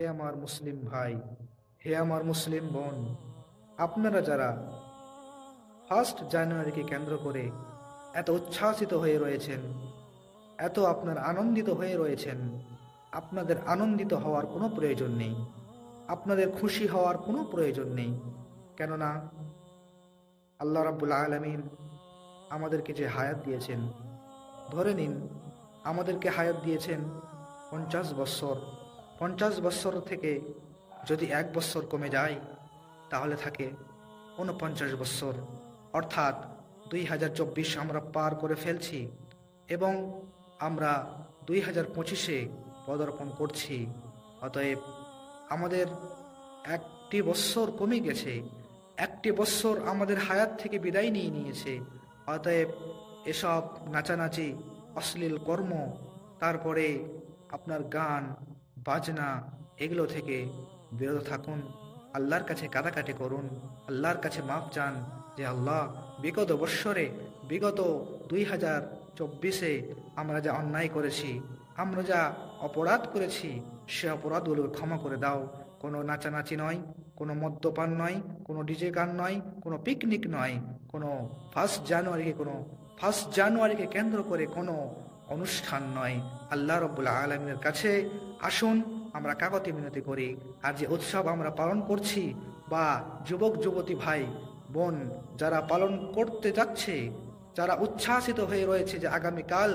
হে আমার মুসলিম ভাই, হে আমার মুসলিম বোন, আপনারা যারা 1 জানুয়ারিকে কেন্দ্র করে এত উচ্ছ্বাসিত হয়ে রয়েছেন, এত আপনার আনন্দিত হয়ে রয়েছেন, আপনাদের আনন্দিত হওয়ার কোনো প্রয়োজন নেই, আপনাদের খুশি হওয়ার কোনো প্রয়োজন নেই। কেননা আল্লাহ রাব্বুল আলামিন আমাদেরকে যে হায়াত দিয়েছেন, ধরে নিন আমাদেরকে হায়াত দিয়েছেন 50 বৎসর। 50 বৎসর থেকে যদি 1 বৎসর কমে যায় তাহলে থাকে 49 বৎসর, অর্থাৎ 2024 আমরা পার করে ফেলছি এবং আমরা 2025-এ পদার্পণ করছি। অতএব আমাদের 1টি বৎসর কমে গেছে, 1টি বৎসর আমাদের হায়াত থেকে বিদায় নিয়ে নিয়েছে। অতএব এসব নাচানাচি, অশ্লীল কর্ম, তারপরে আপনার গান বাজনা, এগুলো থেকে বিরত থাকুন। আল্লাহর কাছে কাঁদাকাটি করুন, আল্লাহর কাছে মাফ চান যে আল্লাহ, বিগত বৎসরে, বিগত 2024-এ আমরা যা অন্যায় করেছি, আমরা যা অপরাধ করেছি, সে অপরাধগুলো ক্ষমা করে দাও। কোনো নাচানাচি নয়, কোনো মদ্যপান নয়, কোনো ডিজে গান নয়, কোনো পিকনিক নয়, কোনো 1 জানুয়ারিকে কেন্দ্র করে কোনো অনুষ্ঠান নয়। আল্লাহ রাব্বুল আলামিনের কাছে আসুন, আমরা কাকতি মিনতি করি। আর যে উৎসব আমরা পালন করছি, বা যুবক যুবতী ভাই বোন যারা পালন করতে যাচ্ছে, যারা উচ্ছ্বাসিত হয়ে রয়েছে যে আগামীকাল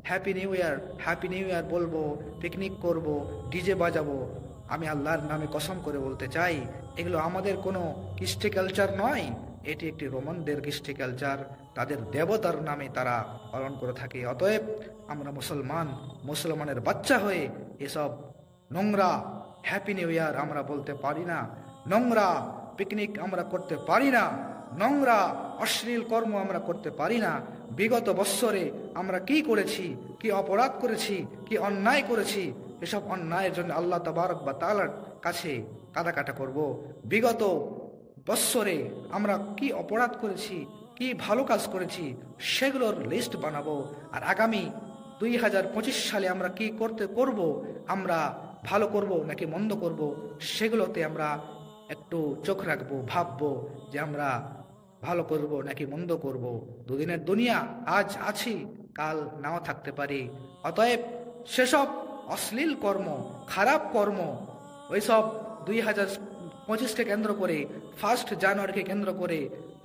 happy new year, happy new year বলবো, পিকনিক করব, ডিজে বাজাবো, আমি আল্লাহর নামে কসম করে বলতে চাই, এগুলো আমাদের কোনো কৃষ্টি কালচার নয়। এটি একটি রোমানদের কৃষ্টি কালচার, তাদের দেবতার নামে তারা পালন করে থাকে। অতএব আমরা মুসলমানের বাচ্চা হয়ে এসব নোংরা হ্যাপি নিউ ইয়ার আমরা বলতে পারি না, নোংরা পিকনিক আমরা করতে পারি না, নোংরা অশ্লীল কর্ম আমরা করতে পারি না। বিগত বৎসরে আমরা কি করেছি, কি অপরাধ করেছি, কি অন্যায় করেছি, এসব অন্যায়ের জন্য আল্লাহ তাবারক ওয়া তাআলার কাছে কাঁদাকাটা করব। বিগত বৎসরে আমরা কি অপরাধ করেছি, কি ভালো কাজ করেছি, সেগুলোর লিস্ট বানাবো। আর আগামী 2025 সালে আমরা কি করব, আমরা ভালো করব নাকি মন্দ করব, সেগুলোতে আমরা একটু চোখ রাখবো, ভাববো যে আমরা ভালো করব নাকি মন্দ করব। দুদিনের দুনিয়া, আজ আছি কাল নাও থাকতে পারি। অতএব সেসব অশ্লীল কর্ম, খারাপ কর্ম, ওইসব 2025-কে কেন্দ্র করে, 1 জানুয়ারিকে কেন্দ্র করে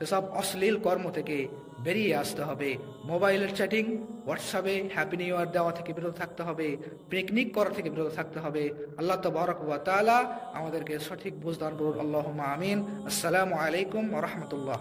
এসব অশ্লীল কর্ম থেকে বেরিয়ে আসতে হবে। মোবাইলের চ্যাটিং, হোয়াটসঅ্যাপে হ্যাপি নিউ ইয়ার দেওয়া থেকে বিরত থাকতে হবে, পিকনিক করা থেকে বিরত থাকতে হবে। আল্লাহ তাবারক ওয়া তাআলা আমাদেরকে সঠিক বুঝ দান করুন। আল্লাহুম্মা আমিন। আসসালামু আলাইকুম ওয়া রাহমাতুল্লাহ।